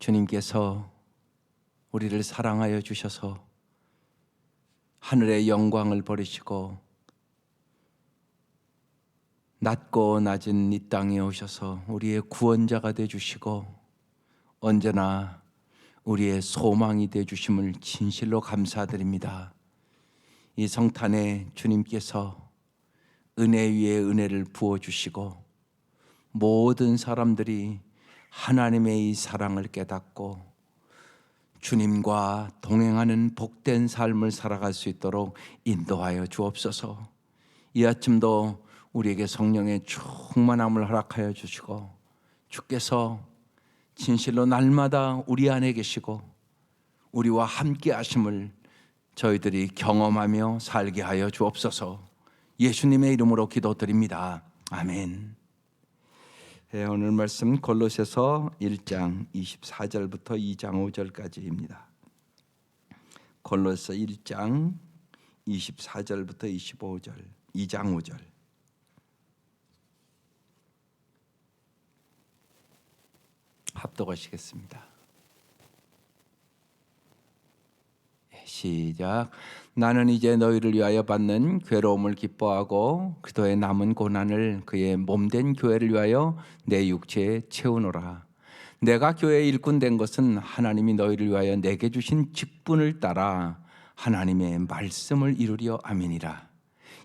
주님께서 우리를 사랑하여 주셔서 하늘의 영광을 버리시고 낮고 낮은 이 땅에 오셔서 우리의 구원자가 되어주시고 언제나 우리의 소망이 되어주심을 진실로 감사드립니다. 이 성탄에 주님께서 은혜 위에 은혜를 부어주시고 모든 사람들이 하나님의 이 사랑을 깨닫고 주님과 동행하는 복된 삶을 살아갈 수 있도록 인도하여 주옵소서. 이 아침도 우리에게 성령의 충만함을 허락하여 주시고 주께서 진실로 날마다 우리 안에 계시고 우리와 함께 하심을 저희들이 경험하며 살게 하여 주옵소서. 예수님의 이름으로 기도드립니다. 아멘. 오늘 말씀 골로새서 1장 24절부터 2장 5절까지입니다. 골로새 1장 24절부터 25절, 2장 5절. 합독하시겠습니다. 시작. 나는 이제 너희를 위하여 받는 괴로움을 기뻐하고 그리스도의 남은 고난을 그의 몸된 교회를 위하여 내 육체에 채우노라. 내가 교회의 일꾼 된 것은 하나님이 너희를 위하여 내게 주신 직분을 따라 하나님의 말씀을 이루려 함이니라.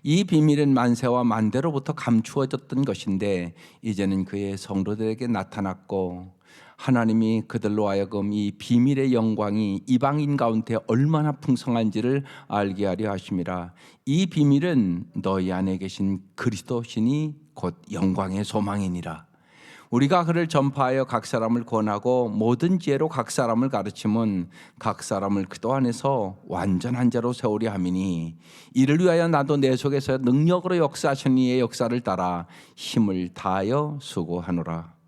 이 비밀은 만세와 만대로부터 감추어졌던 것인데 이제는 그의 성도들에게 나타났고 하나님이 그들로 하여금 이 비밀의 영광이 이방인 가운데 얼마나 풍성한지를 알게 하려 하심이라. 이 비밀은 너희 안에 계신 그리스도신이 곧 영광의 소망이니라. 우리가 그를 전파하여 각 사람을 권하고 모든 지혜로 각 사람을 가르침은 각 사람을 그도 안에서 완전한 자로 세우려 함이니 이를 위하여 나도 내 속에서 능력으로 역사하신 이의 역사를 따라 힘을 다하여 수고하노라.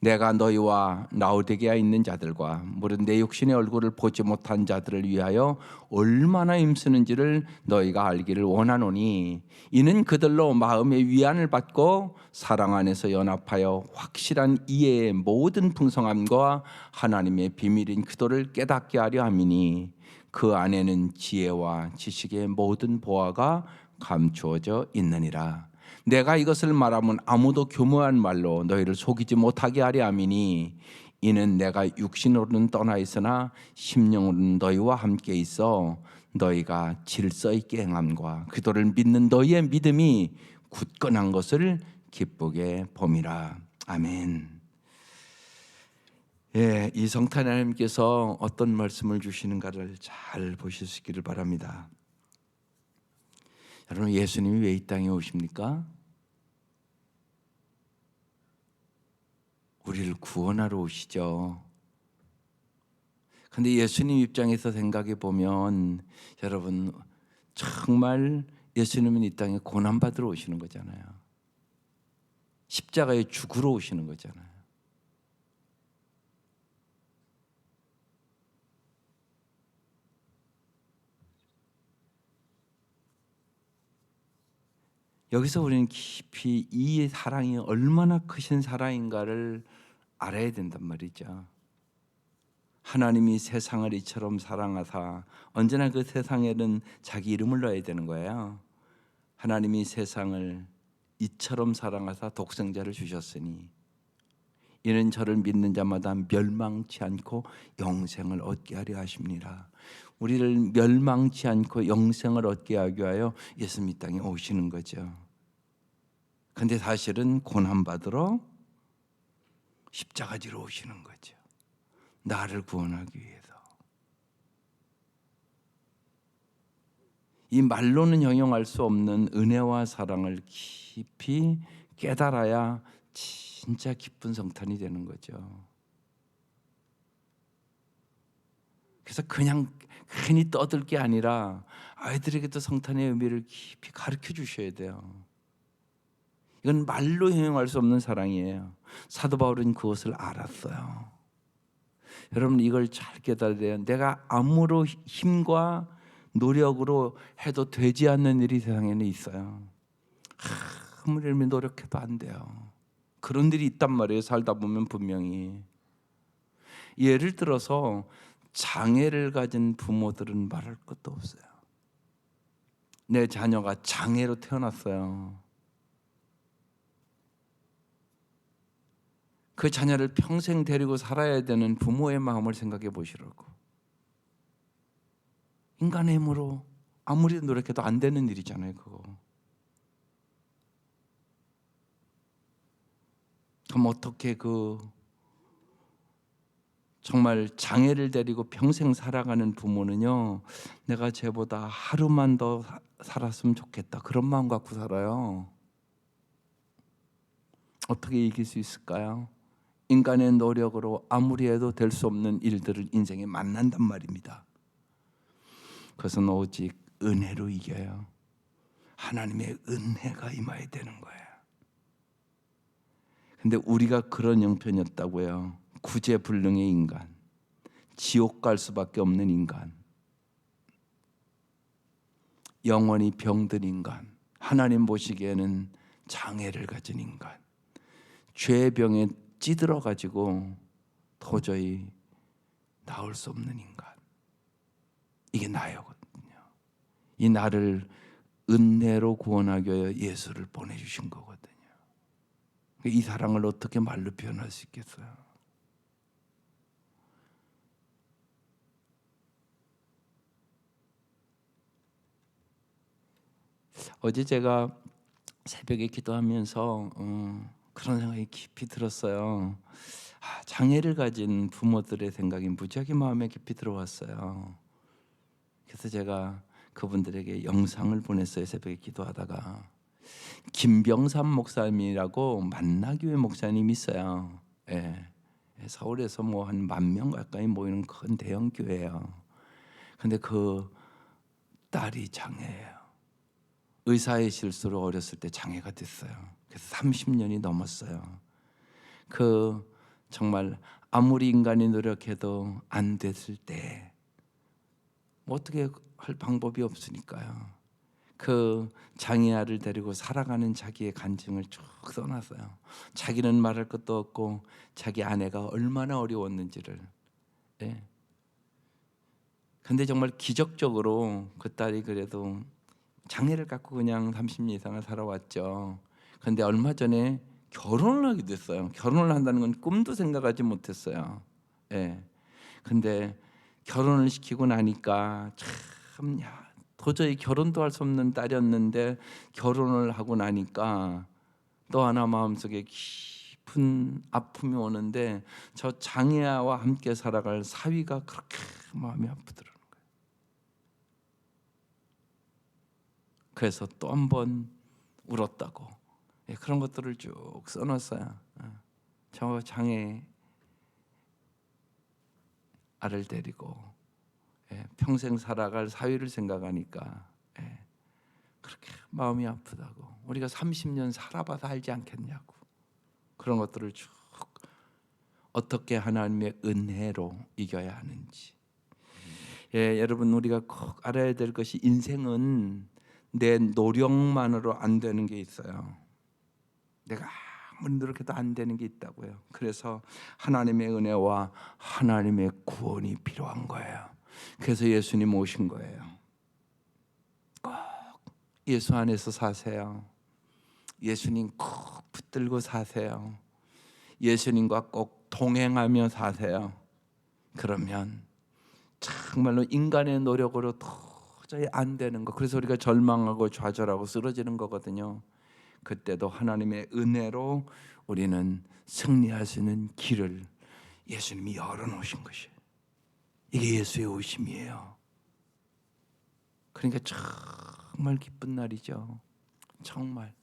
내가 너희와 라오디게아에 있는 자들과 무릇 내 육신의 얼굴을 보지 못한 자들을 위하여 얼마나 힘쓰는지를 너희가 알기를 원하노니 이는 그들로 마음의 위안을 받고 사랑 안에서 연합하여 확실한 이해의 모든 풍성함과 하나님의 비밀인 그도를 깨닫게 하려 함이니 그 안에는 지혜와 지식의 모든 보화가 감추어져 있느니라. 내가 이것을 말하면 아무도 교묘한 말로 너희를 속이지 못하게 하려 함이니 이는 내가 육신으로는 떠나 있으나 심령으로는 너희와 함께 있어 너희가 질서 있게 행함과 그도를 믿는 너희의 믿음이 굳건한 것을 기쁘게 봄이라. 아멘. 이 성탄에 하나님께서 어떤 말씀을 주시는가를 잘 보실 수 있기를 바랍니다. 여러분, 예수님이 왜 이 땅에 오십니까? 우리를 구원하러 오시죠. 그런데 예수님 입장에서 생각해 보면 여러분 정말 예수님은 이 땅에 고난받으러 오시는 거잖아요. 십자가에 죽으러 오시는 거잖아요. 여기서 우리는 깊이 이 사랑이 얼마나 크신 사랑인가를 알아야 된단 말이죠. 하나님이 세상을 이처럼 사랑하사 언제나 그 세상에는 자기 이름을 넣어야 되는 거예요. 하나님이 세상을 이처럼 사랑하사 독생자를 주셨으니 이는 저를 믿는 자마다 멸망치 않고 영생을 얻게 하려 하십니다. 우리를 멸망치 않고 영생을 얻게 하기 위하여 예수님 이 땅에 오시는 거죠. 그런데 사실은 고난받으러 십자가 지러 오시는 거죠. 나를 구원하기 위해서. 이 말로는 형용할 수 없는 은혜와 사랑을 깊이 깨달아야 진짜 기쁜 성탄이 되는 거죠. 그래서 그냥 괜히 떠들 게 아니라 아이들에게도 성탄의 의미를 깊이 가르쳐 주셔야 돼요. 이건 말로 형용할 수 없는 사랑이에요. 사도 바울은 그것을 알았어요. 여러분, 이걸 잘 깨달아야 돼요. 내가 아무로 힘과 노력으로 해도 되지 않는 일이 세상에는 있어요. 아무리 노력해도 안 돼요. 그런 일이 있단 말이에요. 살다 보면 분명히. 예를 들어서 장애를 가진 부모들은 말할 것도 없어요. 내 자녀가 장애로 태어났어요. 그 자녀를 평생 데리고 살아야 되는 부모의 마음을 생각해 보시라고. 인간의 힘으로 아무리 노력해도 안 되는 일이잖아요, 그거. 그럼 어떻게 정말 장애를 데리고 평생 살아가는 부모는요, 내가 쟤보다 하루만 더 살았으면 좋겠다, 그런 마음 갖고 살아요. 어떻게 이길 수 있을까요? 인간의 노력으로 아무리 해도 될 수 없는 일들을 인생에 만난단 말입니다. 그것은 오직 은혜로 이겨요. 하나님의 은혜가 임해야 되는 거예요. 근데 우리가 그런 형편이었다고요. 구제불능의 인간, 지옥 갈 수밖에 없는 인간, 영원히 병든 인간, 하나님 보시기에는 장애를 가진 인간, 죄의 병에 찌들어 가지고 도저히 나올 수 없는 인간, 이게 나였거든요. 이 나를 은혜로 구원하기 위하여 예수를 보내주신 거거든요. 이 사랑을 어떻게 말로 표현할 수 있겠어요? 어제 제가 새벽에 기도하면서 그런 생각이 깊이 들었어요. 장애를 가진 부모들의 생각이 무지하게 마음에 깊이 들어왔어요. 그래서 제가 그분들에게 영상을 보냈어요. 새벽에 기도하다가. 김병삼 목사님이라고 만나교회 목사님이 있어요. 예. 서울에서 뭐 한 10,000명 가까이 모이는 큰 대형 교회예요. 근데 그 딸이 장애예요. 의사의 실수로 어렸을 때 장애가 됐어요. 그래서 30년이 넘었어요. 정말 아무리 인간이 노력해도 안 됐을 때 뭐 어떻게 할 방법이 없으니까요. 장애아를 데리고 살아가는 자기의 간증을 쭉 써놨어요. 자기는 말할 것도 없고 자기 아내가 얼마나 어려웠는지를. 예. 근데 정말 기적적으로 그 딸이 그래도 장애를 갖고 그냥 30년 이상을 살아왔죠. 근데 얼마 전에 결혼을 하게 됐어요. 결혼을 한다는 건 꿈도 생각하지 못했어요. 예. 근데 결혼을 시키고 나니까 참 도저히 결혼도 할 수 없는 딸이었는데 결혼을 하고 나니까 또 하나 마음속에 깊은 아픔이 오는데 저 장애아와 함께 살아갈 사위가 그렇게 마음이 아프더라는 거예요. 그래서 또 한 번 울었다고. 그런 것들을 쭉 써놨어요. 저 장애 아를 데리고 평생 살아갈 사위를 생각하니까 그렇게 마음이 아프다고. 우리가 30년 살아봐서 알지 않겠냐고. 그런 것들을 쭉 어떻게 하나님의 은혜로 이겨야 하는지. 여러분, 우리가 꼭 알아야 될 것이 인생은 내 노력만으로 안 되는 게 있어요. 내가 아무리 노력해도 안 되는 게 있다고요. 그래서 하나님의 은혜와 하나님의 구원이 필요한 거예요. 그래서 예수님 오신 거예요. 꼭 예수 안에서 사세요. 예수님 꼭 붙들고 사세요. 예수님과 꼭 동행하며 사세요. 그러면 정말로 인간의 노력으로 도저히 안 되는 거, 그래서 우리가 절망하고 좌절하고 쓰러지는 거거든요. 그때도 하나님의 은혜로 우리는 승리할 수 있는 길을 예수님이 열어놓으신 것이에요. 이게 예수의 오심이에요. 그러니까 정말 기쁜 날이죠. 정말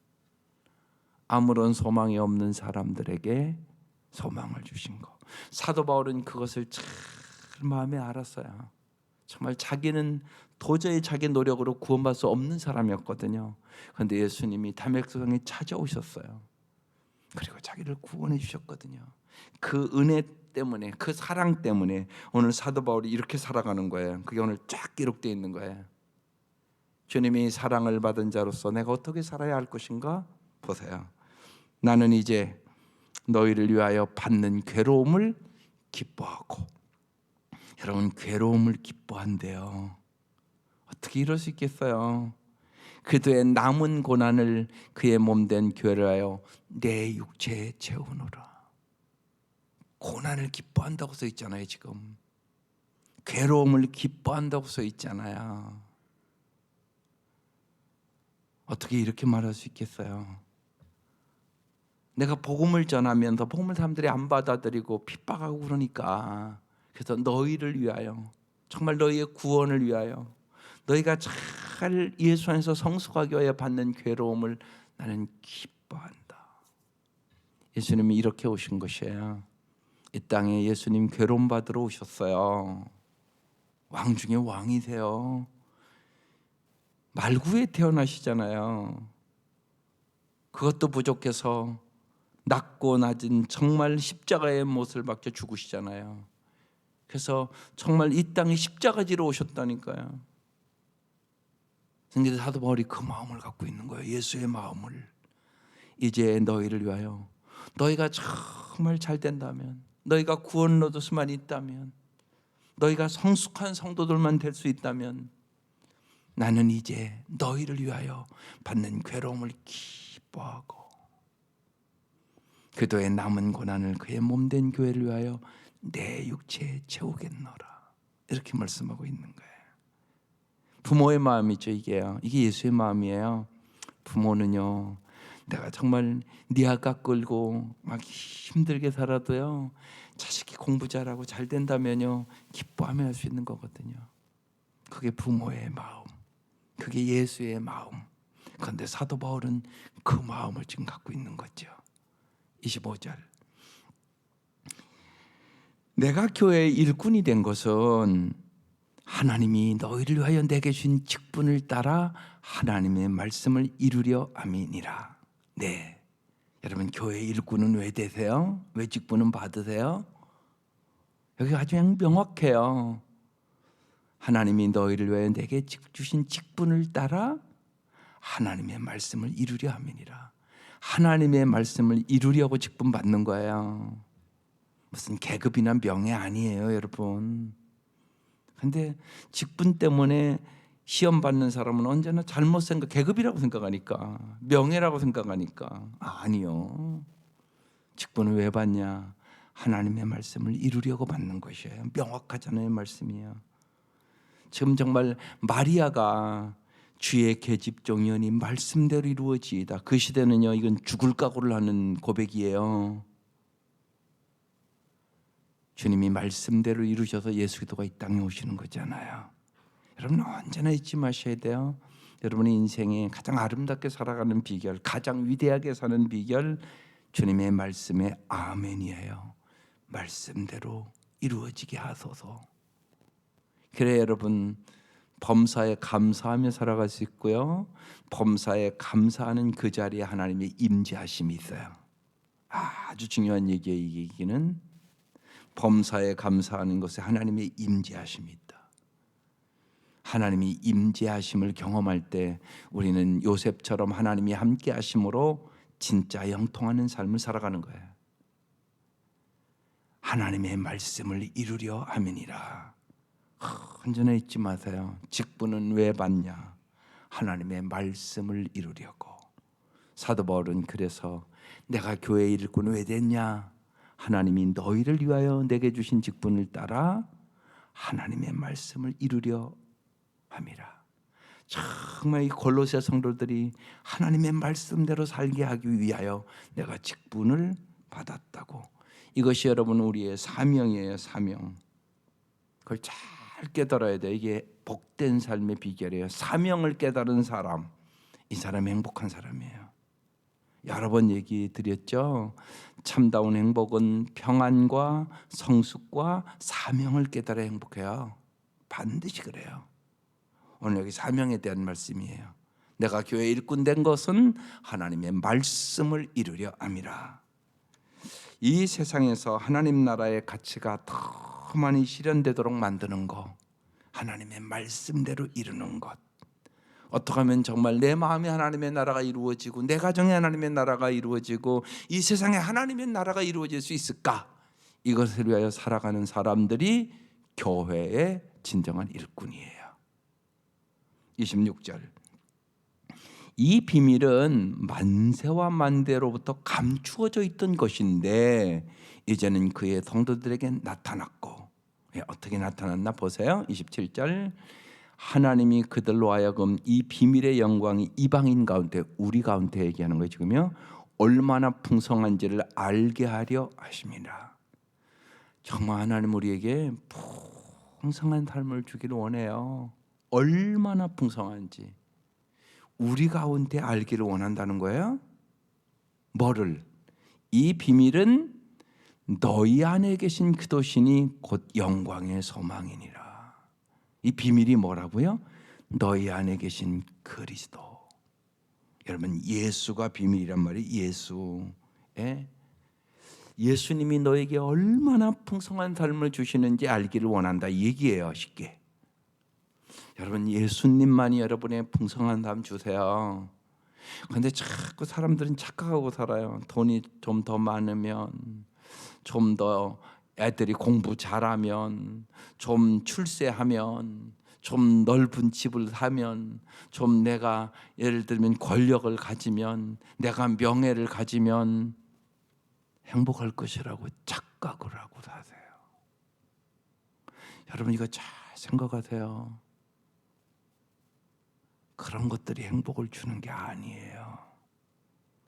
아무런 소망이 없는 사람들에게 소망을 주신 거. 사도 바울은 그것을 참 마음에 알았어요. 정말 자기는 도저히 자기 노력으로 구원받을 수 없는 사람이었거든요. 그런데 예수님이 다메섹성에 찾아오셨어요. 그리고 자기를 구원해 주셨거든요. 그 은혜 때문에, 그 사랑 때문에 오늘 사도 바울이 이렇게 살아가는 거예요. 그게 오늘 쫙 기록되어 있는 거예요. 주님이 사랑을 받은 자로서 내가 어떻게 살아야 할 것인가? 보세요. 나는 이제 너희를 위하여 받는 괴로움을 기뻐하고 여러분 괴로움을 기뻐한대요. 어떻게 이럴 수 있겠어요? 그도의 남은 고난을 그의 몸된 교회를 하여 내 육체에 채우노라. 고난을 기뻐한다고 써 있잖아요. 지금 괴로움을 기뻐한다고 써 있잖아요. 어떻게 이렇게 말할 수 있겠어요? 내가 복음을 전하면서 복음을 사람들이 안 받아들이고 핍박하고 그러니까, 그래서 너희를 위하여, 정말 너희의 구원을 위하여, 너희가 잘 예수 안에서 성숙하게 하여 받는 괴로움을 나는 기뻐한다. 예수님이 이렇게 오신 것이에요. 이 땅에 예수님 괴로움 받으러 오셨어요. 왕 중에 왕이세요. 말구에 태어나시잖아요. 그것도 부족해서 낮고 낮은 정말 십자가의 못을 박혀 죽으시잖아요. 그래서 정말 이 땅에 십자가 지러 오셨다니까요. 근데 사도 바울이 그 마음을 갖고 있는 거예요. 예수의 마음을. 이제 너희를 위하여, 너희가 정말 잘 된다면, 너희가 구원을 얻을 수만 있다면, 너희가 성숙한 성도들만 될 수 있다면, 나는 이제 너희를 위하여 받는 괴로움을 기뻐하고 그도의 남은 고난을 그의 몸된 교회를 위하여 내 육체에 채우겠노라. 이렇게 말씀하고 있는 거예요. 부모의 마음이죠. 이게 예수의 마음이에요. 부모는요, 내가 정말 니아가 끌고 막 힘들게 살아도요, 자식이 공부 잘하고 잘 된다면요 기뻐하며 할 수 있는 거거든요. 그게 부모의 마음, 그게 예수의 마음. 그런데 사도 바울은 그 마음을 지금 갖고 있는 거죠. 25절, 내가 교회의 일꾼이 된 것은 하나님이 너희를 위하여 내게 주신 직분을 따라 하나님의 말씀을 이루려 함이니라. 네, 여러분 교회의 일꾼은 왜 되세요? 왜 직분은 받으세요? 여기 아주 그냥 명확해요. 하나님이 너희를 위하여 내게 주신 직분을 따라 하나님의 말씀을 이루려 함이니라. 하나님의 말씀을 이루려고 직분 받는 거예요. 무슨 계급이나 명예 아니에요, 여러분. 근데 직분 때문에 시험 받는 사람은 언제나 잘못 계급이라고 생각하니까, 명예라고 생각하니까. 아니요. 직분을 왜 받냐? 하나님의 말씀을 이루려고 받는 것이에요. 명확하잖아요, 말씀이요. 지금 정말 마리아가 주의 계집종이오니 말씀대로 이루어지이다. 그 시대는요, 이건 죽을 각오를 하는 고백이에요. 주님이 말씀대로 이루셔서 예수 그리스도가 이 땅에 오시는 거잖아요. 여러분 언제나 잊지 마셔야 돼요. 여러분의 인생에 가장 아름답게 살아가는 비결, 가장 위대하게 사는 비결, 주님의 말씀에 아멘이에요. 말씀대로 이루어지게 하소서. 그래 여러분, 범사에 감사하며 살아갈 수 있고요, 범사에 감사하는 그 자리에 하나님의 임재하심이 있어요. 아주 중요한 얘기예요. 이 얘기는 범사에 감사하는 것에 하나님의 임재하심이 있다. 하나님이 임재하심을 경험할 때 우리는 요셉처럼 하나님이 함께 하심으로 진짜 영통하는 삶을 살아가는 거예요. 하나님의 말씀을 이루려 함이니라. 언제나 잊지 마세요. 직분은 왜 받냐? 하나님의 말씀을 이루려고. 사도 바울은 그래서 내가 교회 일꾼 왜 됐냐? 하나님이 너희를 위하여 내게 주신 직분을 따라 하나님의 말씀을 이루려 함이라. 정말 이 골로새 성도들이 하나님의 말씀대로 살게 하기 위하여 내가 직분을 받았다고. 이것이 여러분 우리의 사명이에요. 사명. 그걸 잘 깨달아야 돼. 이게 복된 삶의 비결이에요. 사명을 깨달은 사람, 이 사람이 행복한 사람이에요. 여러 번 얘기 드렸죠. 참다운 행복은 평안과 성숙과 사명을 깨달아 행복해요. 반드시 그래요. 오늘 여기 사명에 대한 말씀이에요. 내가 교회 일꾼 된 것은 하나님의 말씀을 이루려 함이라. 이 세상에서 하나님 나라의 가치가 더 많이 실현되도록 만드는 것, 하나님의 말씀대로 이루는 것. 어떻게 하면 정말 내 마음에 하나님의 나라가 이루어지고 내 가정에 하나님의 나라가 이루어지고 이 세상에 하나님의 나라가 이루어질 수 있을까? 이것을 위하여 살아가는 사람들이 교회의 진정한 일꾼이에요. 26절. 이 비밀은 만세와 만대로부터 감추어져 있던 것인데 이제는 그의 성도들에게 나타났고, 어떻게 나타났나 보세요. 27절. 하나님이 그들로 하여금 이 비밀의 영광이 이방인 가운데, 우리 가운데 얘기하는 거예요 지금요, 얼마나 풍성한지를 알게 하려 하십니다. 정말 하나님 우리에게 풍성한 삶을 주기를 원해요. 얼마나 풍성한지 우리 가운데 알기를 원한다는 거예요. 뭐를? 이 비밀은 너희 안에 계신 그도신이 곧 영광의 소망이니라. 이 비밀이 뭐라고요? 너희 안에 계신 그리스도. 여러분, 예수가 비밀이란 말이 예수. 예수님이 너에게 얼마나 풍성한 삶을 주시는지 알기를 원한다 이 얘기예요. 쉽게. 여러분, 예수님만이 여러분의 풍성한 삶 주세요. 그런데 자꾸 사람들은 착각하고 살아요. 돈이 좀 더 많으면, 좀 더 애들이 공부 잘하면, 좀 출세하면, 좀 넓은 집을 사면, 좀 내가 예를 들면 권력을 가지면, 내가 명예를 가지면 행복할 것이라고 착각을 하고 사세요. 여러분, 이거 잘 생각하세요. 그런 것들이 행복을 주는 게 아니에요.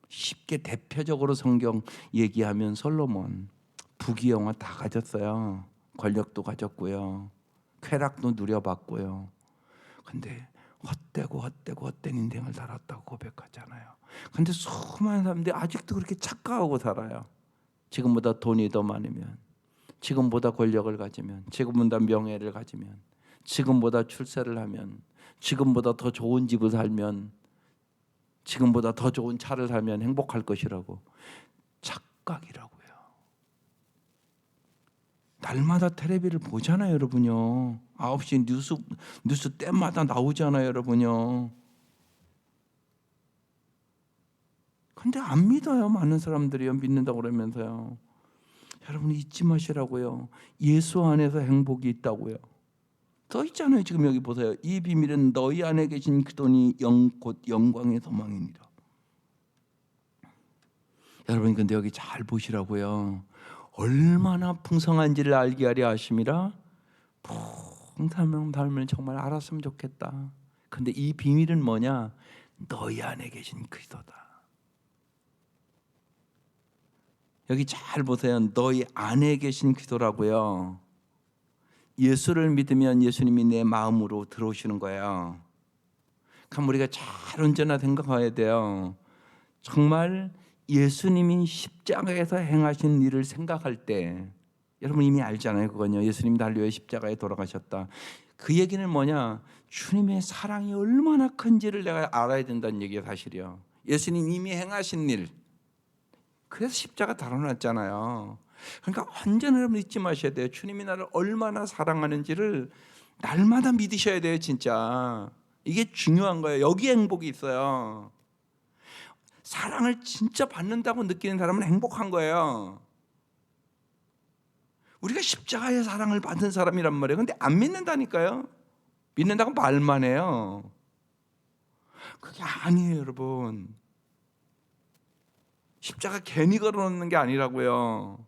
쉽게 대표적으로 성경 얘기하면 솔로몬 부귀영화 다 가졌어요. 권력도 가졌고요, 쾌락도 누려봤고요. 근데 헛된 인생을 살았다고 고백하잖아요. 근데 수많은 사람들이 아직도 그렇게 착각하고 살아요. 지금보다 돈이 더 많으면, 지금보다 권력을 가지면, 지금보다 명예를 가지면, 지금보다 출세를 하면, 지금보다 더 좋은 집을 살면, 지금보다 더 좋은 차를 사면 행복할 것이라고. 착각이라고요. 날마다 텔레비를 보잖아요, 여러분요. 9시 뉴스 때마다 나오잖아요, 여러분요. 근데 안 믿어요, 많은 사람들이요. 믿는다고 그러면서요. 여러분, 잊지 마시라고요. 예수 안에서 행복이 있다고요. 써 있잖아요. 지금 여기 보세요. 이 비밀은 너희 안에 계신 그분이 곧 영광의 소망입니다. 여러분, 근데 여기 잘 보시라고요. 얼마나 풍성한지를 알게 하려 하심이라. 풍성한 삶을 정말 알았으면 좋겠다. 근데 이 비밀은 뭐냐? 너희 안에 계신 그리스도다. 여기 잘 보세요. 너희 안에 계신 그리스도라고요. 예수를 믿으면 예수님이 내 마음으로 들어오시는 거예요. 그럼 우리가 잘 언제나 생각해야 돼요. 정말 예수님이 십자가에서 행하신 일을 생각할 때, 여러분 이미 알잖아요. 그건요, 예수님이 달려의 십자가에 돌아가셨다. 그 얘기는 뭐냐? 주님의 사랑이 얼마나 큰지를 내가 알아야 된다는 얘기가 사실이요. 예수님 이미 행하신 일, 그래서 십자가 달아놨잖아요. 그러니까 언제나 여러분 잊지 마셔야 돼요. 주님이 나를 얼마나 사랑하는지를 날마다 믿으셔야 돼요. 진짜 이게 중요한 거예요. 여기에 행복이 있어요. 사랑을 진짜 받는다고 느끼는 사람은 행복한 거예요. 우리가 십자가의 사랑을 받은 사람이란 말이에요. 근데 안 믿는다니까요. 믿는다고 말만 해요. 그게 아니에요, 여러분. 십자가 괜히 걸어놓는 게 아니라고요.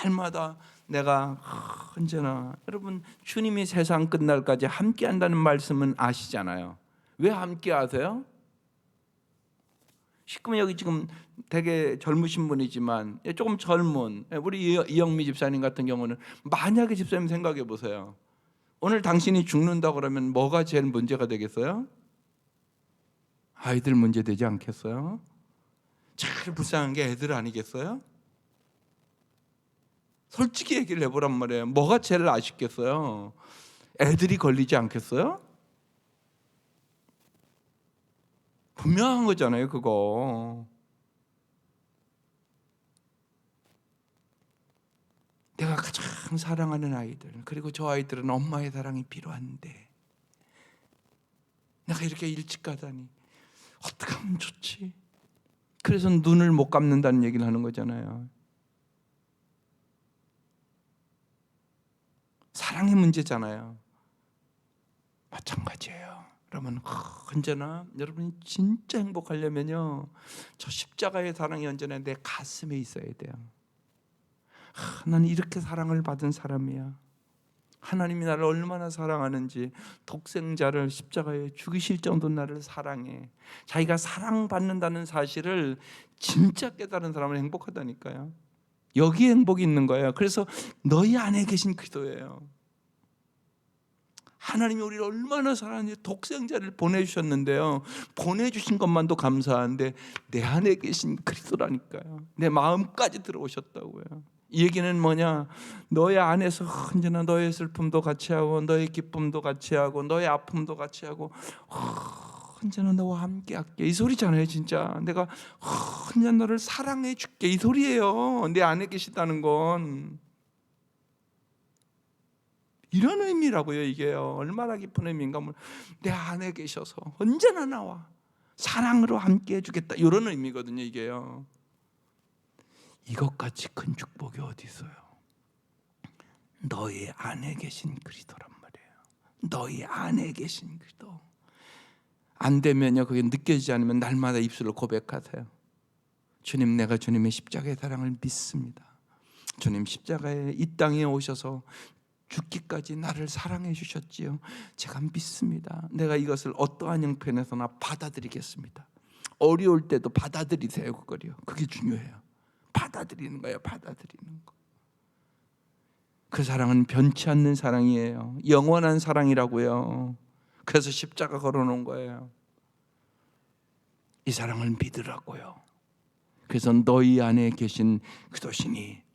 날마다 내가 언제나, 여러분 주님이 세상 끝날까지 함께 한다는 말씀은 아시잖아요. 왜 함께 하세요? 시끄면 여기 지금 되게 젊으신 분이지만 조금 젊은 우리 이영미 집사님 같은 경우는, 만약에 집사님 생각해 보세요. 오늘 당신이 죽는다 그러면 뭐가 제일 문제가 되겠어요? 아이들 문제 되지 않겠어요? 제일 불쌍한 게 애들 아니겠어요? 솔직히 얘기를 해보란 말이에요. 뭐가 제일 아쉽겠어요? 애들이 걸리지 않겠어요? 분명한 거잖아요, 그거. 내가 가장 사랑하는 아이들, 그리고 저 아이들은 엄마의 사랑이 필요한데 내가 이렇게 일찍 가다니 어떻게 하면 좋지? 그래서 눈을 못 감는다는 얘기를 하는 거잖아요. 사랑의 문제잖아요. 마찬가지예요. 여러분, 언제나 여러분이 진짜 행복하려면요, 저 십자가의 사랑이 언제나 내 가슴에 있어야 돼요. 나는 이렇게 사랑을 받은 사람이야. 하나님이 나를 얼마나 사랑하는지, 독생자를 십자가에 죽이실 정도로 나를 사랑해. 자기가 사랑받는다는 사실을 진짜 깨달은 사람은 행복하다니까요. 여기에 행복이 있는 거예요. 그래서 너희 안에 계신 그리스도예요. 하나님이 우리를 얼마나 사랑하는지 독생자를 보내주셨는데요, 보내주신 것만도 감사한데 내 안에 계신 그리스도라니까요. 내 마음까지 들어오셨다고요. 이 얘기는 뭐냐, 너의 안에서 언제나 너의 슬픔도 같이 하고 너의 기쁨도 같이 하고 너의 아픔도 같이 하고 언제나 너와 함께 할게, 이 소리잖아요. 진짜 내가 언제나 너를 사랑해 줄게, 이 소리예요. 내 안에 계시다는 건 이런 의미라고요. 이게요, 얼마나 깊은 의미인가. 내 안에 계셔서 언제나 나와 사랑으로 함께 해주겠다, 이런 의미거든요. 이게요, 이것같이 큰 축복이 어디 있어요? 너희 안에 계신 그리스도란 말이에요. 너희 안에 계신 그리스도. 안 되면요, 그게 느껴지지 않으면 날마다 입술로 고백하세요. 주님, 내가 주님의 십자가의 사랑을 믿습니다. 주님, 십자가에 이 땅에 오셔서 죽기까지 나를 사랑해 주셨지요. 제가 믿습니다. 내가 이것을 어떠한 형편에서나 받아들이겠습니다. 어려울 때도 받아들이세요. 그거요. 그게 중요해요. 받아들이는 거예요. 받아들이는 거. 그 사랑은 변치 않는 사랑이에요. 영원한 사랑이라고요. 그래서 십자가 걸어놓은 거예요. 이 사랑을 믿으라고요. 그래서 너희 안에 계신 그도시니,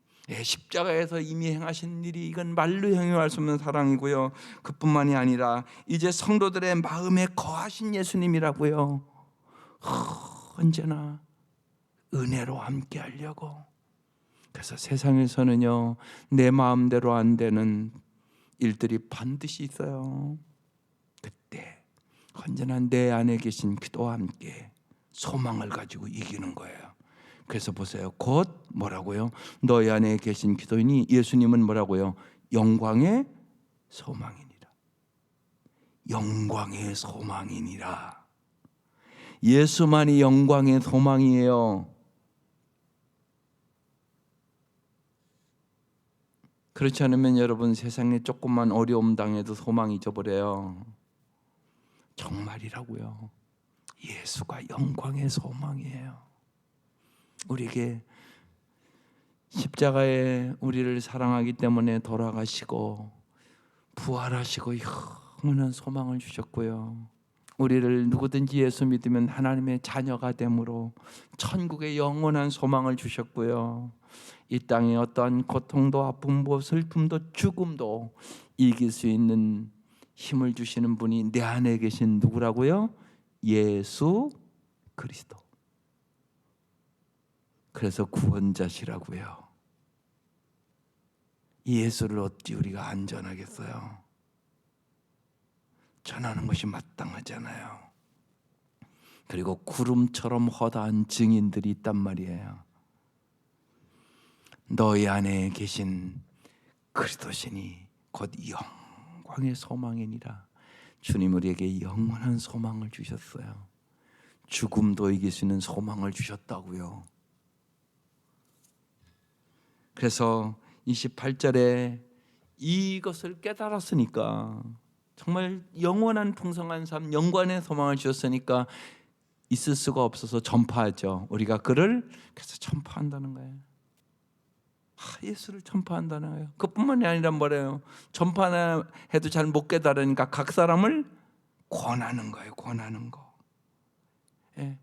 십자가에서 이미 행하신 일이, 이건 말로 형용할 수 없는 사랑이고요. 그뿐만이 아니라 이제 성도들의 마음에 거하신 예수님이라고요. 언제나 은혜로 함께 하려고. 그래서 세상에서는요, 내 마음대로 안 되는 일들이 반드시 있어요. 그때 언제나 내 안에 계신 기도와 함께 소망을 가지고 이기는 거예요. 그래서 보세요. 곧 뭐라고요? 너희 안에 계신 기도이니, 예수님은 뭐라고요? 영광의 소망이니라. 영광의 소망이니라. 예수만이 영광의 소망이에요. 그렇지 않으면 여러분, 세상에 조금만 어려움 당해도 소망 잊어버려요. 정말이라고요. 예수가 영광의 소망이에요. 우리에게 십자가에 우리를 사랑하기 때문에 돌아가시고 부활하시고 영원한 소망을 주셨고요. 우리를 누구든지 예수 믿으면 하나님의 자녀가 되므로 천국의 영원한 소망을 주셨고요. 이 땅에 어떠한 고통도 아픔도 슬픔도 죽음도 이길 수 있는 힘을 주시는 분이 내 안에 계신 누구라고요? 예수 그리스도. 그래서 구원자시라고요. 이 예수를 어찌 우리가 안전하겠어요? 전하는 것이 마땅하잖아요. 그리고 구름처럼 허다한 증인들이 있단 말이에요. 너희 안에 계신 그리스도시니 곧 영광의 소망이니라. 주님 우리에게 영원한 소망을 주셨어요. 죽음도 이길 수 있는 소망을 주셨다고요. 그래서 28절에 이것을 깨달았으니까, 정말 영원한 풍성한 삶, 영광의 소망을 주셨으니까 있을 수가 없어서 전파하죠. 우리가 그를 그래서 전파한다는 거예요. 예수를 전파한다는 거예요. 그뿐만이 아니라 뭐래요? 전파나 해도 잘 못 깨달으니까 각 사람을 권하는 거예요. 권하는 거. 예.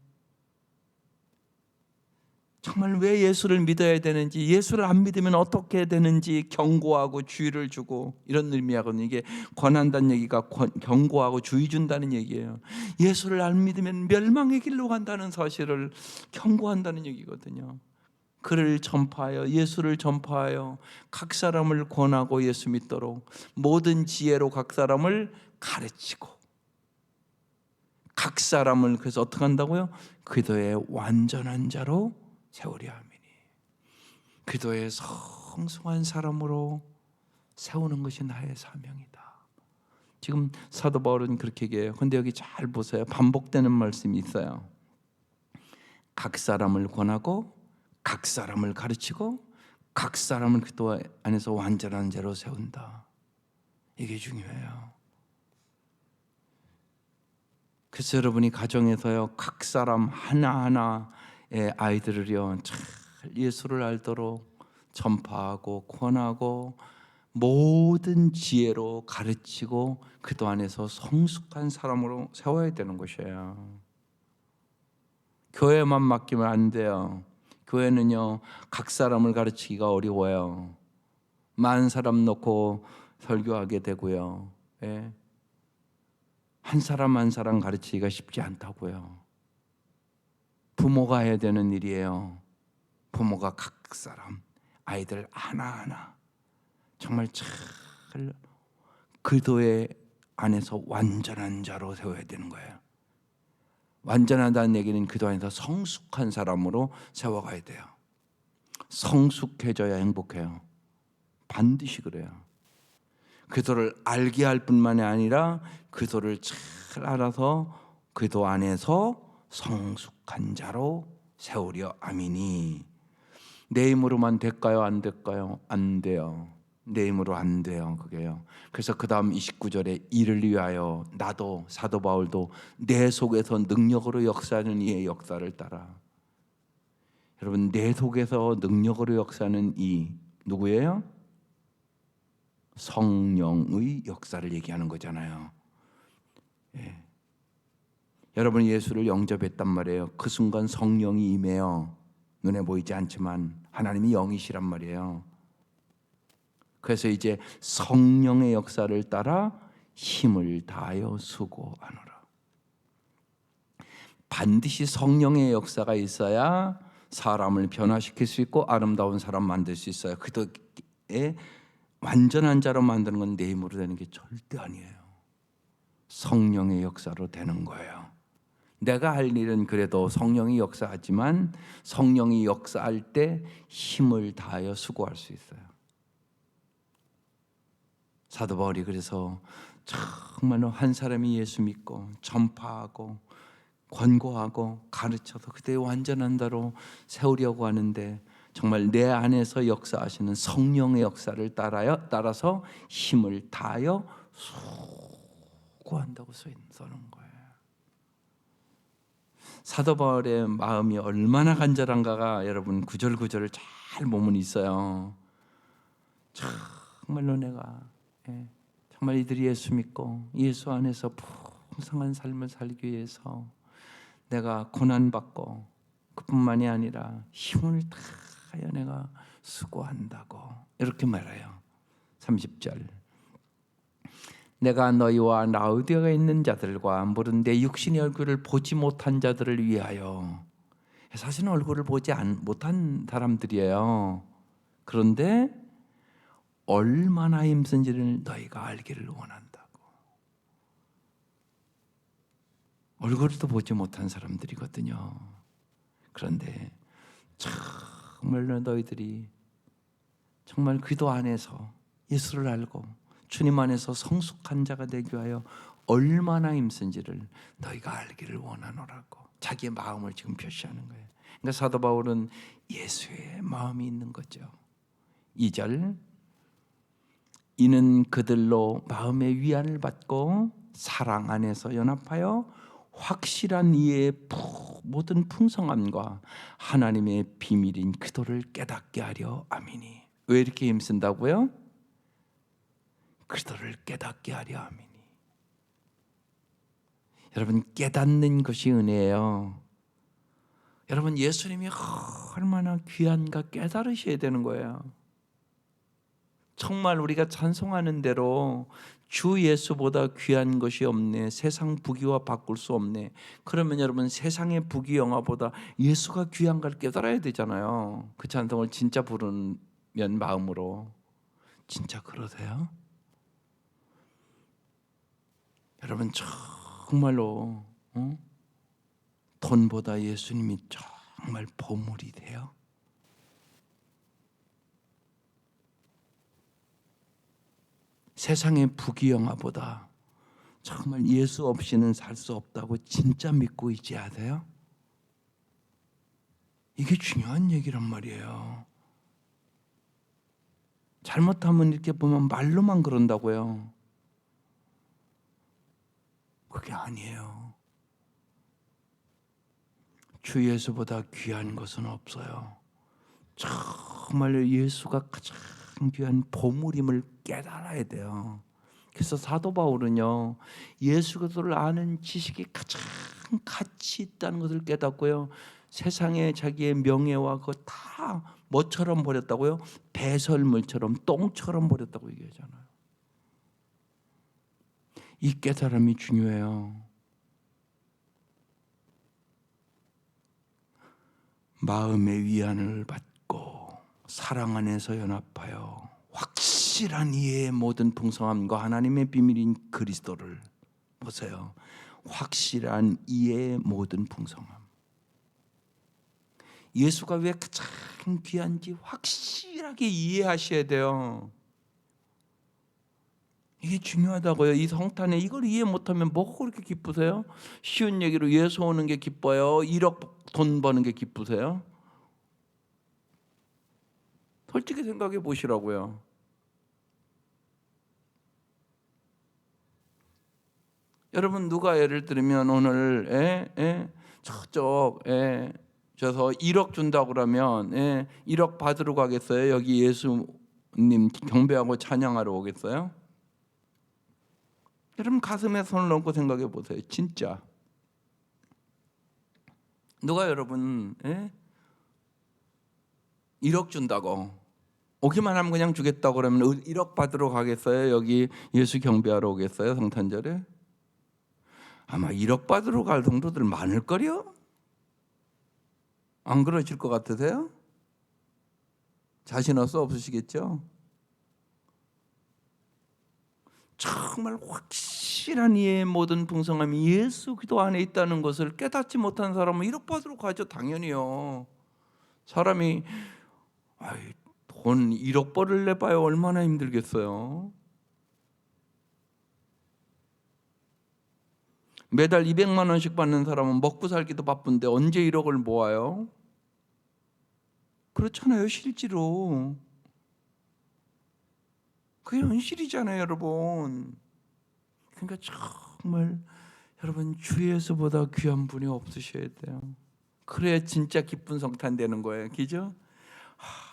정말 왜 예수를 믿어야 되는지, 예수를 안 믿으면 어떻게 되는지 경고하고 주의를 주고, 이런 의미하거든요. 이게 권한다는 얘기가 경고하고 주의 준다는 얘기예요. 예수를 안 믿으면 멸망의 길로 간다는 사실을 경고한다는 얘기거든요. 그를 전파하여, 예수를 전파하여 각 사람을 권하고 예수 믿도록 모든 지혜로 각 사람을 가르치고, 각 사람을 그래서 어떻게 한다고요? 그리스도의 완전한 자로 세우려 함이니, 그리스도의 성숙한 사람으로 세우는 것이 나의 사명이다. 지금 사도 바울은 그렇게 얘기해요. 근데 여기 잘 보세요. 반복되는 말씀이 있어요. 각 사람을 권하고 각 사람을 가르치고 각 사람을 그도 안에서 완전한 자로 세운다. 이게 중요해요. 그래서 여러분이 가정에서요, 각 사람 하나하나의 아이들을요, 잘 예수를 알도록 전파하고 권하고 모든 지혜로 가르치고 그도 안에서 성숙한 사람으로 세워야 되는 것이에요. 교회만 맡기면 안 돼요. 교회는요, 각 사람을 가르치기가 어려워요. 많은 사람 놓고 설교하게 되고요. 예. 한 사람 한 사람 가르치기가 쉽지 않다고요. 부모가 해야 되는 일이에요. 부모가 각 사람, 아이들 하나하나 정말 잘 그도의 안에서 완전한 자로 세워야 되는 거예요. 완전하다는 얘기는 그도 안에서 성숙한 사람으로 세워가야 돼요. 성숙해져야 행복해요. 반드시 그래요. 그도를 알게 할 뿐만이 아니라 그도를 잘 알아서 그도 안에서 성숙한 자로 세우려 함이니. 내 힘으로만 될까요? 안 될까요? 안 돼요. 내 힘으로 안 돼요. 그게요. 그래서 그 다음 29절에 이를 위하여 나도 사도 바울도 내 속에서 능력으로 역사하는 이의 역사를 따라. 여러분, 내 속에서 능력으로 역사하는 이 누구예요? 성령의 역사를 얘기하는 거잖아요. 예. 여러분이 예수를 영접했단 말이에요. 그 순간 성령이 임해요. 눈에 보이지 않지만 하나님이 영이시란 말이에요. 그래서 이제 성령의 역사를 따라 힘을 다하여 수고하노라. 반드시 성령의 역사가 있어야 사람을 변화시킬 수 있고 아름다운 사람 만들 수 있어요. 그도의 완전한 자로 만드는 건 내 힘으로 되는 게 절대 아니에요. 성령의 역사로 되는 거예요. 내가 할 일은 그래도 성령이 역사하지만 성령이 역사할 때 힘을 다하여 수고할 수 있어요. 사도 바울이 그래서 정말로 한 사람이 예수 믿고 전파하고 권고하고 가르쳐서 그때 완전한 자로 세우려고 하는데 정말 내 안에서 역사하시는 성령의 역사를 따라서 힘을 다하여 수고한다고 써는 거예요. 사도 바울의 마음이 얼마나 간절한가가 여러분 구절구절을 잘 보면 있어요. 정말로 내가 정말 이들이 예수 믿고 예수 안에서 풍성한 삶을 살기 위해서 내가 고난받고 그뿐만이 아니라 힘을 다하여 내가 수고한다고 이렇게 말해요. 30절 내가 너희와 라우디아가 있는 자들과 물은 내 육신의 얼굴을 보지 못한 자들을 위하여. 사실은 얼굴을 보지 못한 사람들이에요. 그런데 얼마나 힘든지를 너희가 알기를 원한다고. 얼굴도 보지 못한 사람들이거든요. 그런데 정말로 너희들이 정말 그도 안에서 예수를 알고 주님 안에서 성숙한 자가 되기 위하여 얼마나 힘쓴지를 너희가 알기를 원하노라고 자기의 마음을 지금 표시하는 거예요. 그러니까 사도 바울은 예수의 마음이 있는 거죠. 2절 이는 그들로 마음의 위안을 받고 사랑 안에서 연합하여 확실한 이해의 모든 풍성함과 하나님의 비밀인 그도를 깨닫게 하려 함이니. 왜 이렇게 힘쓴다고요? 그도를 깨닫게 하려 함이니. 여러분 깨닫는 것이 은혜예요. 여러분 예수님이 얼마나 귀한가 깨달으셔야 되는 거예요. 정말 우리가 찬송하는 대로 주 예수보다 귀한 것이 없네. 세상 부귀와 바꿀 수 없네. 그러면 여러분 세상의 부귀 영화보다 예수가 귀한 걸 깨달아야 되잖아요. 그 찬송을 진짜 부르면 마음으로. 진짜 그러세요? 여러분 정말로 돈보다 예수님이 정말 보물이 돼요. 세상의 부귀영화보다 정말 예수 없이는 살 수 없다고 진짜 믿고 있지 않으세요? 이게 중요한 얘기란 말이에요. 잘못하면 이렇게 보면 말로만 그런다고요. 그게 아니에요. 주 예수보다 귀한 것은 없어요. 정말 예수가 가장 귀한 보물임을 깨달아야 돼요. 그래서 사도 바울은요, 예수 그리스도를 아는 지식이 가장 가치 있다는 것을 깨닫고요, 세상에 자기의 명예와 그거 다 뭐처럼 버렸다고요? 배설물처럼, 똥처럼 버렸다고 얘기하잖아요. 이 깨달음이 중요해요. 마음의 위안을 받고 사랑 안에서 연합하여 확실한 이해의 모든 풍성함과 하나님의 비밀인 그리스도를 보세요. 확실한 이해의 모든 풍성함. 예수가 왜 가장 귀한지 확실하게 이해하셔야 돼요. 이게 중요하다고요. 이 성탄에 이걸 이해 못하면 뭐가 그렇게 기쁘세요? 쉬운 얘기로 예수 오는 게 기뻐요? 1억 돈 버는 게 기쁘세요? 솔직히 생각해 보시라고요. 여러분, 누가 예를 들면 오늘 저쪽 저서 1억 준다고 그러면 1억 받으러 가겠어요? 여기 예수님 경배하고 찬양하러 오겠어요? 여러분, 가슴에 손을 얹고 생각해 보세요. 진짜 누가 여러분 1억 준다고 오기만 하면 그냥 주겠다고 그러면 1억 받으러 가겠어요? 여기 예수 경배하러 오겠어요? 성탄절에? 아마 1억 받으러 갈 성도들 많을걸요? 안 그러실 것 같으세요? 자신 없으시겠죠? 정말 확실한 이의 모든 풍성함이 예수 그리스도 안에 있다는 것을 깨닫지 못한 사람은 1억 받으러 가죠. 당연히요. 사람이 돈 1억 벌을 내봐요. 얼마나 힘들겠어요. 매달 200만 원씩 받는 사람은 먹고 살기도 바쁜데 언제 1억을 모아요? 그렇잖아요. 실제로. 그게 현실이잖아요, 여러분. 그러니까 정말 여러분, 주 예수보다 귀한 분이 없으셔야 돼요. 그래야 진짜 기쁜 성탄 되는 거예요. 그죠?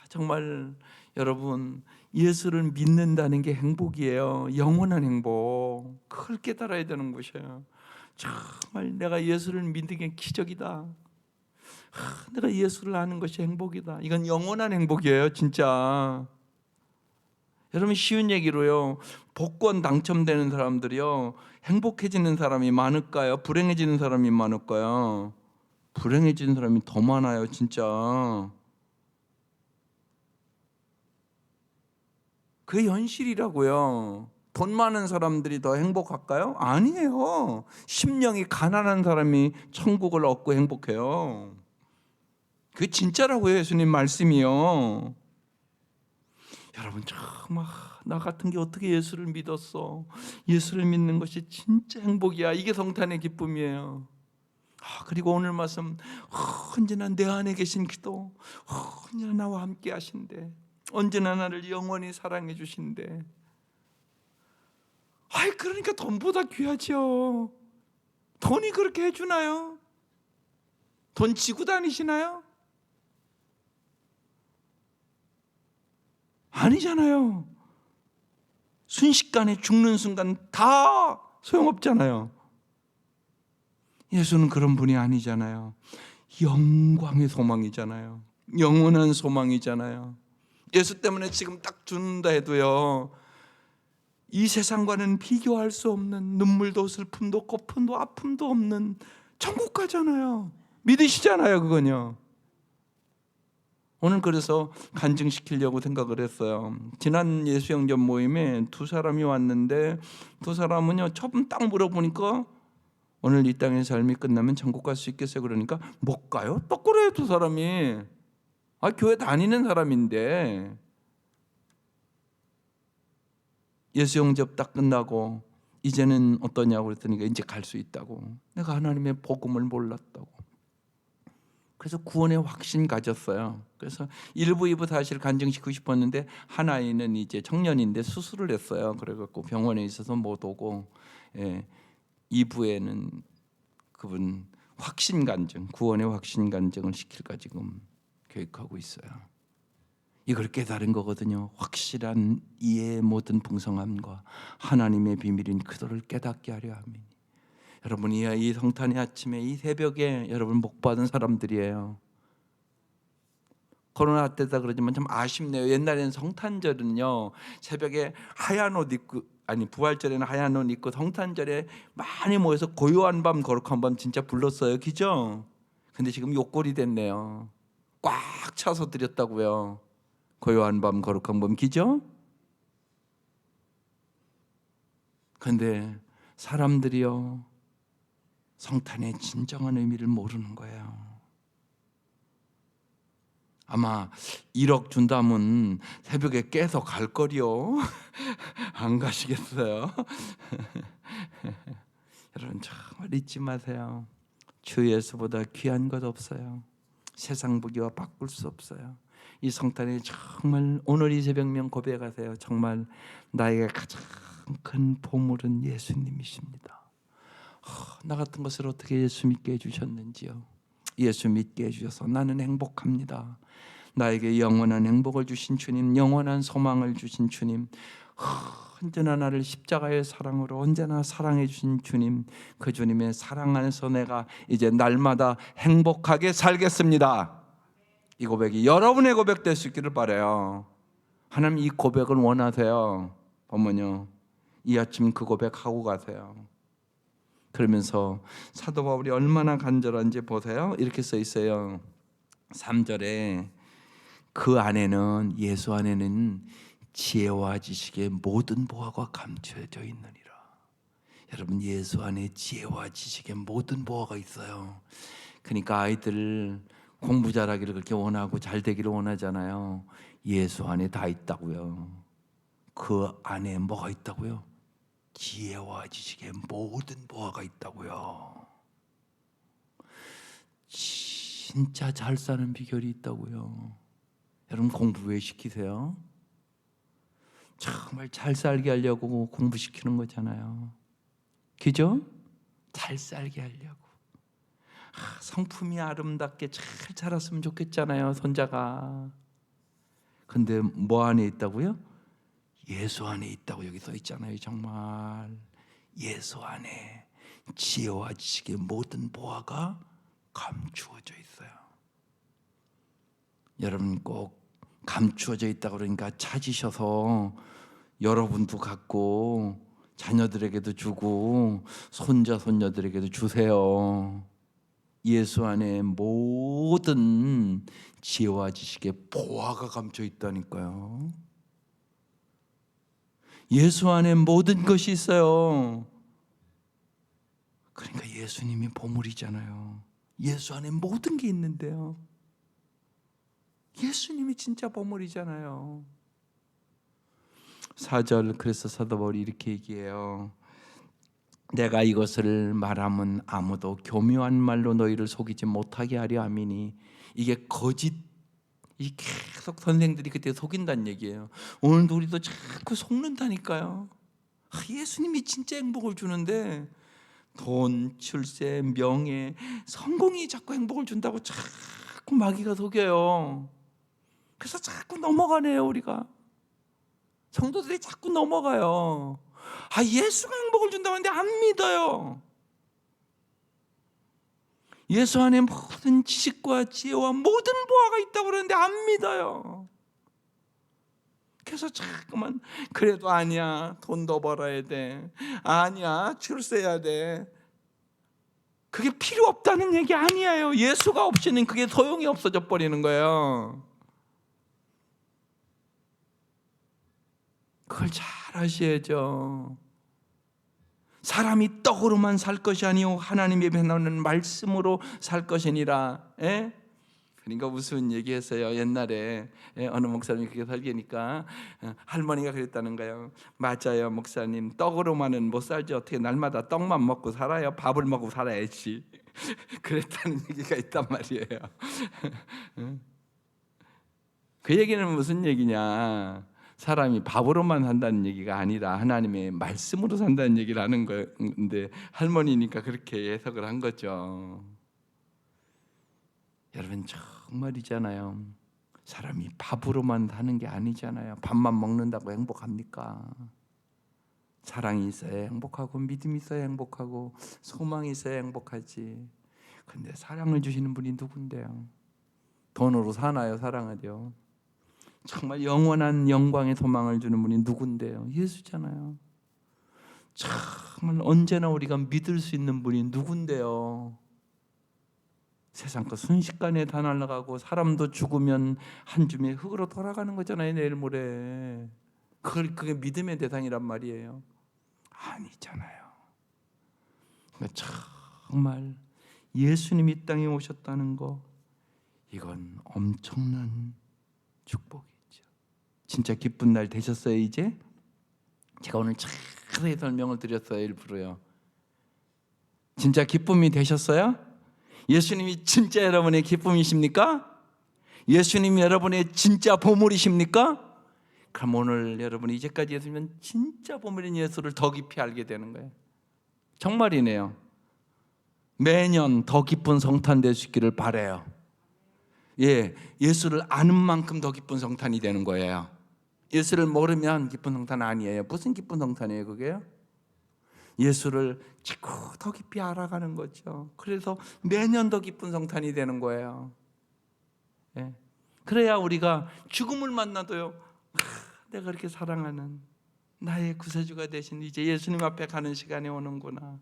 정말 여러분, 예수를 믿는다는 게 행복이에요. 영원한 행복. 그걸 깨달아야 되는 것이에요. 정말 내가 예수를 믿는 게 기적이다. 내가 예수를 아는 것이 행복이다. 이건 영원한 행복이에요, 진짜. 여러분, 쉬운 얘기로요, 복권 당첨되는 사람들이요, 행복해지는 사람이 많을까요? 불행해지는 사람이 많을까요? 불행해지는 사람이 더 많아요, 진짜. 그게 현실이라고요. 돈 많은 사람들이 더 행복할까요? 아니에요. 심령이 가난한 사람이 천국을 얻고 행복해요. 그게 진짜라고요, 예수님 말씀이요. 여러분, 정말 나 같은 게 어떻게 예수를 믿었어? 예수를 믿는 것이 진짜 행복이야. 이게 성탄의 기쁨이에요. 그리고 오늘 말씀, 언제나 내 안에 계신 기도, 언제나 나와 함께 하신대, 언제나 나를 영원히 사랑해 주신대. 그러니까 돈보다 귀하죠. 돈이 그렇게 해주나요? 돈 지고 다니시나요? 아니잖아요. 순식간에 죽는 순간 다 소용없잖아요. 예수는 그런 분이 아니잖아요. 영광의 소망이잖아요. 영원한 소망이잖아요. 예수 때문에 지금 딱 죽는다 해도요, 이 세상과는 비교할 수 없는 눈물도 슬픔도 고품도 아픔도 없는 천국 가잖아요. 믿으시잖아요, 그건요. 오늘 그래서 간증시키려고 생각을 했어요. 지난 예수영전 모임에 두 사람이 왔는데, 두 사람은요, 처음 딱 물어보니까 오늘 이 땅의 삶이 끝나면 천국 갈 수 있겠어요? 그러니까 못 가요? 또 그래요, 두 사람이. 교회 다니는 사람인데. 예수 영접 딱 끝나고 이제는 어떠냐고 그랬더니 이제 갈 수 있다고. 내가 하나님의 복음을 몰랐다고. 그래서 구원의 확신 가졌어요. 그래서 1부, 2부 사실 간증시키고 싶었는데 한 아이는 이제 청년인데 수술을 했어요. 그래갖고 병원에 있어서 못 오고, 2부에는 그분 확신 간증, 구원의 확신 간증을 시킬까 지금 계획하고 있어요. 이걸 깨달은 거거든요. 확실한 이해의 모든 풍성함과 하나님의 비밀인 그들을 깨닫게 하려 함이니. 여러분이 이 성탄의 아침에 이 새벽에 여러분 복 받은 사람들이에요. 코로나 때다 그러지만 참 아쉽네요. 옛날에는 성탄절은요 새벽에 하얀 옷 입고, 아니 부활절에는 하얀 옷 입고 성탄절에 많이 모여서 고요한 밤 거룩한 밤 진짜 불렀어요. 그죠? 근데 지금 욕골이 됐네요. 꽉 차서 드렸다고요. 고요한 밤 거룩한 밤 기죠? 근데 사람들이요 성탄의 진정한 의미를 모르는 거예요. 아마 1억 준다면 새벽에 깨서 갈 거리요. 안 가시겠어요? 여러분 정말 잊지 마세요. 주 예수보다 귀한 것 없어요. 세상 무기와 바꿀 수 없어요. 이 성탄에 정말 오늘 이 새벽명 고백하세요. 정말 나에게 가장 큰 보물은 예수님이십니다. 나 같은 것을 어떻게 예수 믿게 해주셨는지요. 예수 믿게 해주셔서 나는 행복합니다. 나에게 영원한 행복을 주신 주님, 영원한 소망을 주신 주님, 언제나 나를 십자가의 사랑으로 언제나 사랑해 주신 주님, 그 주님의 사랑 안에서 내가 이제 날마다 행복하게 살겠습니다. 이 고백이 여러분의 고백 될 수 있기를 바라요. 하나님 이 고백을 원하세요. 어머니요, 이 아침 그 고백하고 가세요. 그러면서 사도 바울이 얼마나 간절한지 보세요. 이렇게 써 있어요. 3절에 그 안에는, 예수 안에는 지혜와 지식의 모든 보화가 감춰져 있느니라. 여러분 예수 안에 지혜와 지식의 모든 보화가 있어요. 그러니까 아이들 공부 잘하기를 그렇게 원하고 잘 되기를 원하잖아요. 예수 안에 다 있다고요. 그 안에 뭐가 있다고요? 지혜와 지식의 모든 보화가 있다고요. 진짜 잘 사는 비결이 있다고요. 여러분 공부 왜 시키세요? 정말 잘 살게 하려고 공부시키는 거잖아요. 그죠? 잘 살게 하려고. 성품이 아름답게 잘 자랐으면 좋겠잖아요, 손자가. 근데 뭐 안에 있다고요? 예수 안에 있다고 여기 써 있잖아요. 정말 예수 안에 지혜와 지식의 모든 보화가 감추어져 있어요. 여러분 꼭 감추어져 있다고 그러니까 찾으셔서 여러분도 갖고 자녀들에게도 주고 손자 손녀들에게도 주세요. 예수 안에 모든 지혜와 지식의 보화가 감춰 있다니까요. 예수 안에 모든 것이 있어요. 그러니까 예수님이 보물이잖아요. 예수 안에 모든 게 있는데요. 예수님이 진짜 보물이잖아요. 4절 그래서 사도 바울이 이렇게 얘기해요. 내가 이것을 말하면 아무도 교묘한 말로 너희를 속이지 못하게 하려 함이니. 이게 거짓, 이 계속 선생들이 그때 속인다는 얘기예요. 오늘도 우리도 자꾸 속는다니까요. 예수님이 진짜 행복을 주는데 돈, 출세, 명예, 성공이 자꾸 행복을 준다고 자꾸 마귀가 속여요. 그래서 자꾸 넘어가네요. 우리가 성도들이 자꾸 넘어가요. 예수가 행복을 준다고 하는데 안 믿어요. 예수 안에 모든 지식과 지혜와 모든 보화가 있다고 그러는데 안 믿어요. 그래서 자꾸만 그래도 아니야, 돈 더 벌어야 돼, 아니야, 출세해야 돼. 그게 필요 없다는 얘기 아니에요. 예수가 없이는 그게 소용이 없어져 버리는 거예요. 그걸 잘 아셔야죠. 사람이 떡으로만 살 것이 아니요 하나님의 배나오는 말씀으로 살 것이니라. 그러니까 무슨 얘기했어요. 옛날에 어느 목사님이 그렇게 설교니까 할머니가 그랬다는 거예요. 맞아요, 목사님. 떡으로만은 못 살지. 어떻게 날마다 떡만 먹고 살아요? 밥을 먹고 살아야지. 그랬다는 얘기가 있단 말이에요. 그 얘기는 무슨 얘기냐? 사람이 밥으로만 산다는 얘기가 아니라 하나님의 말씀으로 산다는 얘기를 하는 건데, 할머니니까 그렇게 해석을 한 거죠. 여러분, 정말이잖아요. 사람이 밥으로만 사는 게 아니잖아요. 밥만 먹는다고 행복합니까? 사랑이 있어야 행복하고, 믿음이 있어야 행복하고, 소망이 있어야 행복하지. 근데 사랑을 주시는 분이 누군데요? 돈으로 사나요? 사랑하죠. 정말 영원한 영광의 소망을 주는 분이 누군데요? 예수잖아요. 정말 언제나 우리가 믿을 수 있는 분이 누군데요? 세상 거 순식간에 다 날아가고 사람도 죽으면 한 줌의 흙으로 돌아가는 거잖아요. 내일 모레. 그게 믿음의 대상이란 말이에요. 아니잖아요. 그러니까 정말 예수님이 이 땅에 오셨다는 거, 이건 엄청난 축복이죠. 진짜 기쁜 날 되셨어요 이제? 제가 오늘 자세히 설명을 드렸어요. 일부러요. 진짜 기쁨이 되셨어요? 예수님이 진짜 여러분의 기쁨이십니까? 예수님이 여러분의 진짜 보물이십니까? 그럼 오늘 여러분이 이제까지 했으면 진짜 보물인 예수를 더 깊이 알게 되는 거예요. 정말이네요. 매년 더 깊은 성탄 될 수 있기를 바라요. 예수를 아는 만큼 더 깊은 성탄이 되는 거예요. 예수를 모르면 깊은 성탄 아니에요. 무슨 깊은 성탄이에요 그게요? 예수를 자꾸 더 깊이 알아가는 거죠. 그래서 매년 더 깊은 성탄이 되는 거예요. 그래야 우리가 죽음을 만나도요, 내가 이렇게 사랑하는 나의 구세주가 되신 이제 예수님 앞에 가는 시간이 오는구나.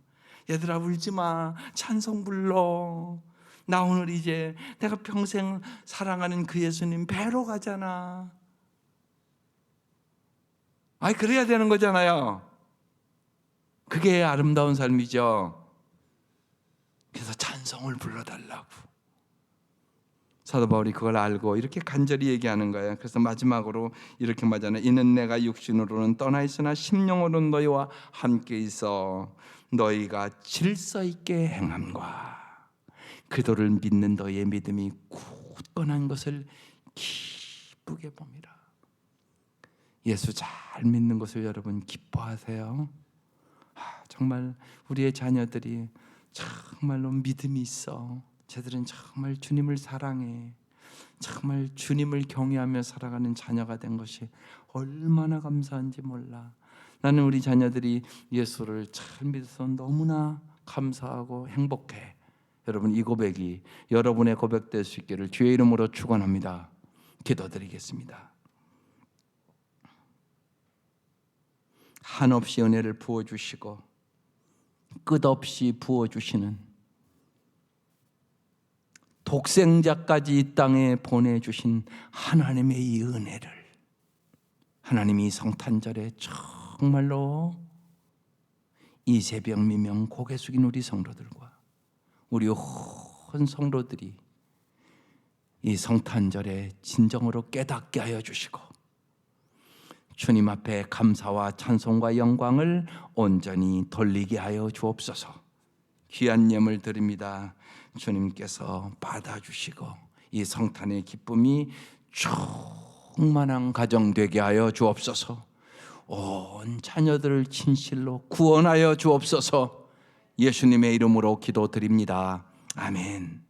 얘들아 울지 마. 찬송 불러. 나 오늘 이제 내가 평생 사랑하는 그 예수님 뵈러 가잖아. 그래야 되는 거잖아요. 그게 아름다운 삶이죠. 그래서 찬송을 불러달라고. 사도 바울이 그걸 알고 이렇게 간절히 얘기하는 거예요. 그래서 마지막으로 이렇게 말하잖아요. 이는 내가 육신으로는 떠나 있으나 심령으로는 너희와 함께 있어 너희가 질서 있게 행함과 그도를 믿는 너희의 믿음이 굳건한 것을 기쁘게 봅니다. 예수 잘 믿는 것을 여러분 기뻐하세요? 정말 우리의 자녀들이 정말로 믿음이 있어. 쟤들은 정말 주님을 사랑해. 정말 주님을 경외하며 살아가는 자녀가 된 것이 얼마나 감사한지 몰라. 나는 우리 자녀들이 예수를 잘 믿어서 너무나 감사하고 행복해. 여러분, 이 고백이 여러분의 고백될 수 있기를 주의 이름으로 축원합니다. 기도드리겠습니다. 한없이 은혜를 부어주시고 끝없이 부어주시는 독생자까지 이 땅에 보내주신 하나님의 이 은혜를, 하나님이 성탄절에 정말로 이 새벽 미명 고개 숙인 우리 성도들과 우리 온 성도들이 이 성탄절에 진정으로 깨닫게 하여 주시고 주님 앞에 감사와 찬송과 영광을 온전히 돌리게 하여 주옵소서. 귀한 예물 드립니다. 주님께서 받아주시고 이 성탄의 기쁨이 충만한 가정 되게 하여 주옵소서. 온 자녀들을 진실로 구원하여 주옵소서. 예수님의 이름으로 기도드립니다. 아멘.